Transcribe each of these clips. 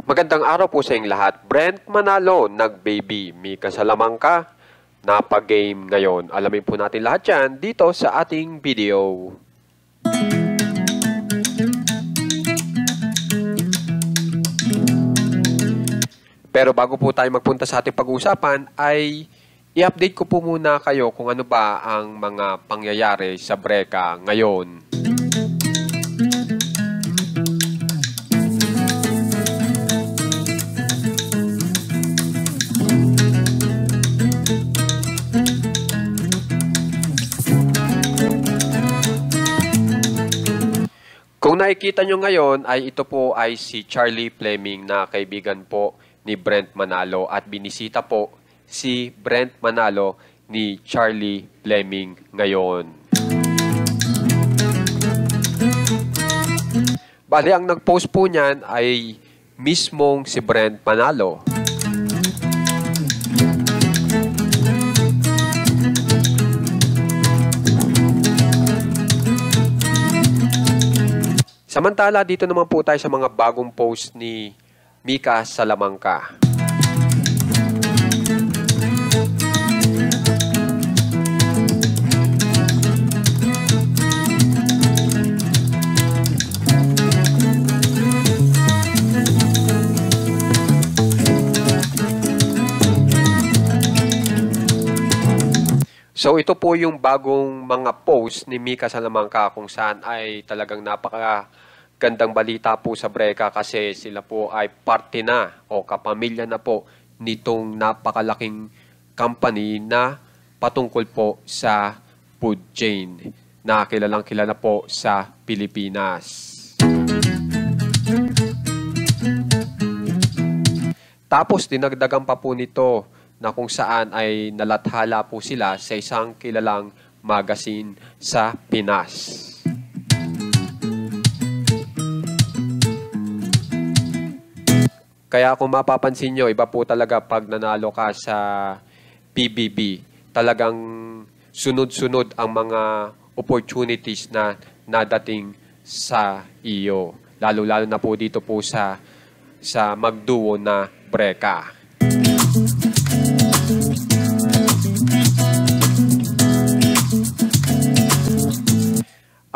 Magandang araw po sa inyong lahat. Brent Manalo, nag-baby. Mika Salamanca, napag-game ngayon. Alamin po natin lahat yan dito sa ating video. Pero bago po tayo magpunta sa ating pag-uusapan ay i-update ko po muna kayo kung ano ba ang mga pangyayari sa Breka ngayon. Kung nakikita nyo ngayon ay ito po ay si Charlie Fleming na kaibigan po ni Brent Manalo at binisita po si Brent Manalo ni Charlie Fleming ngayon. Bali, ang nag-post po niyan ay mismong si Brent Manalo. Samantala, dito naman po tayo sa mga bagong post ni Mika Salamanca. So ito po yung bagong mga post ni Mika Salamanca kung saan ay talagang napakagandang balita po sa Breka kasi sila po ay parte na o kapamilya na po nitong napakalaking company na patungkol po sa food chain na kilalang kilala po sa Pilipinas. Tapos dinagdagan pa po nito na kung saan ay nalathala po sila sa isang kilalang magazine sa Pinas. Kaya kung mapapansin nyo, iba po talaga pag nanalo ka sa PBB. Talagang sunod-sunod ang mga opportunities na nadating sa iyo. Lalo-lalo na po dito po sa magduo na Breka.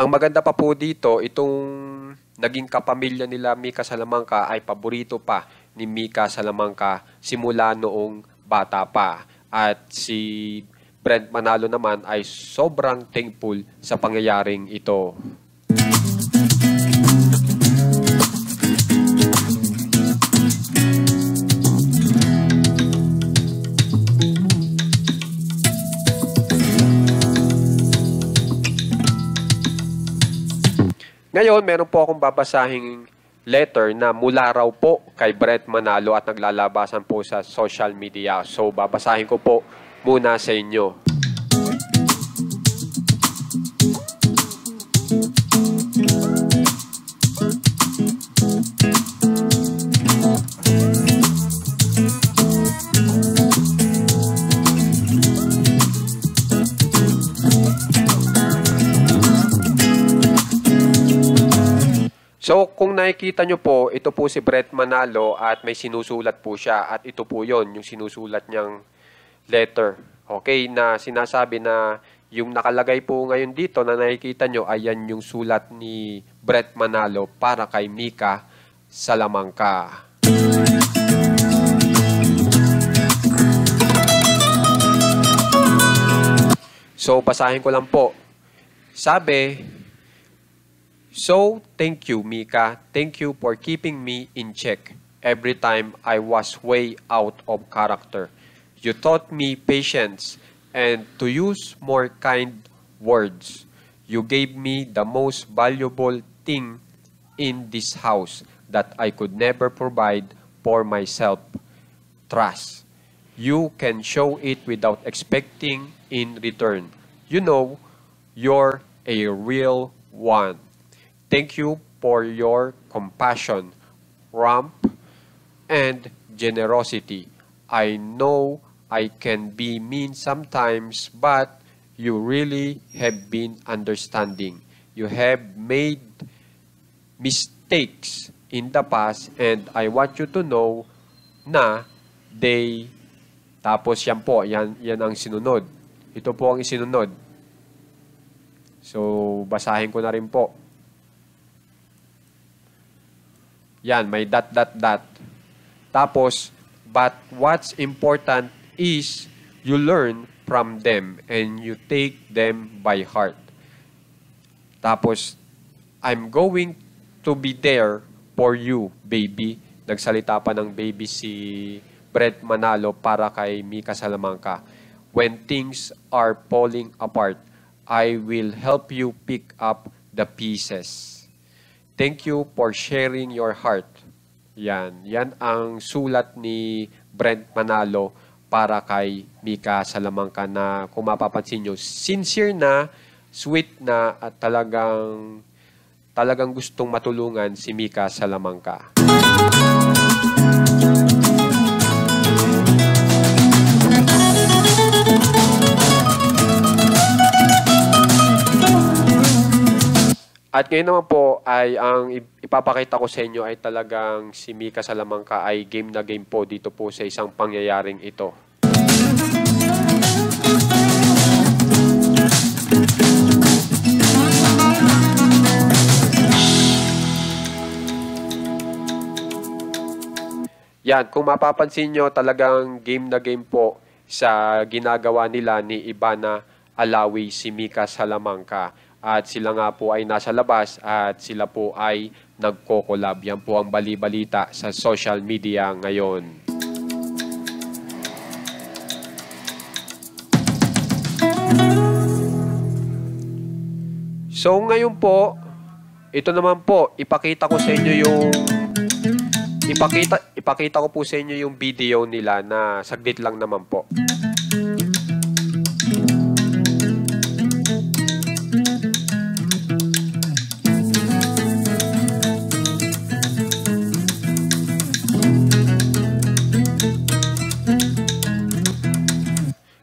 Ang maganda pa po dito, itong naging kapamilya nila Mika Salamanca ay paborito pa ni Mika Salamanca simula noong bata pa. At si Brent Manalo naman ay sobrang thankful sa pangyayaring ito. Ngayon, meron po akong babasahing letter na mula raw po kay Brent Manalo at naglalabasan po sa social media. So, babasahin ko po muna sa inyo. So, kung nakikita nyo po, ito po si Brent Manalo at may sinusulat po siya. At ito po yon yung sinusulat niyang letter. Okay, na sinasabi na yung nakalagay po ngayon dito na nakikita nyo, ayan yung sulat ni Brent Manalo para kay Mika Salamanca. So, basahin ko lang po. Sabi, "So, thank you, Mika. Thank you for keeping me in check every time I was way out of character. You taught me patience and to use more kind words. You gave me the most valuable thing in this house that I could never provide for myself, trust. You can show it without expecting in return. You know, you're a real one. Thank you for your compassion, warmth, and generosity. I know I can be mean sometimes, but you really have been understanding. You have made mistakes, in the past and I want you to know na they, tapos yan po, yan ang sinunod. Ito po ang isinunod. So, basahin ko na rin po. Yan, may dot. Tapos, but what's important is you learn from them and you take them by heart. Tapos, I'm going to be there for you, baby. Nagsalita pa ng baby si Brent Manalo para kay Mika Salamanca. When things are falling apart, I will help you pick up the pieces. Thank you for sharing your heart. Yan ang sulat ni Brent Manalo para kay Mika Salamanca na kung mapapansin nyo, sincere na, sweet na at talagang gustong matulungan si Mika Salamanca. At ngayon naman po ay ang ipapakita ko sa inyo ay talagang si Mika Salamanca ay game na game po dito po sa isang pangyayaring ito. Yan, kung mapapansin nyo, talagang game na game po sa ginagawa nila ni Ivana Alawi si Mika Salamanca. At sila nga po ay nasa labas at sila po ay nagko-collab. Yan po ang bali-balita sa social media ngayon. So ngayon po, ito naman po, ipakita ko sa inyo yung ipakita ko po sa inyo yung video nila na saglit lang naman po.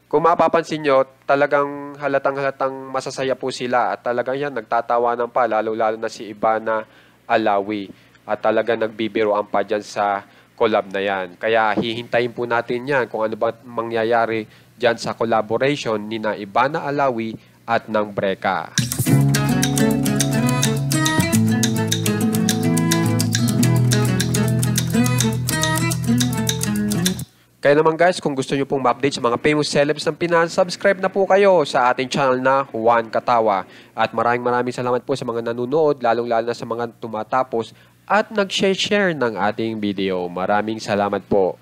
Kung mapapansin nyo, talagang halatang masasaya po sila at talagang yan, nagtatawanan pa, lalo-lalo na si Ivana Alawi. At talagang nagbibiroan pa dyan sa collab na yan. Kaya hihintayin po natin yan kung ano ba mangyayari dyan sa collaboration ni na Ivana Alawi at ng Breka. Kaya naman guys, kung gusto nyo pong ma-update sa mga famous celebs ng Pinas, subscribe na po kayo sa ating channel na Juan Katawa. At maraming salamat po sa mga nanonood, lalong-lalo na sa mga tumatapos at nag-share ng ating video. Maraming salamat po.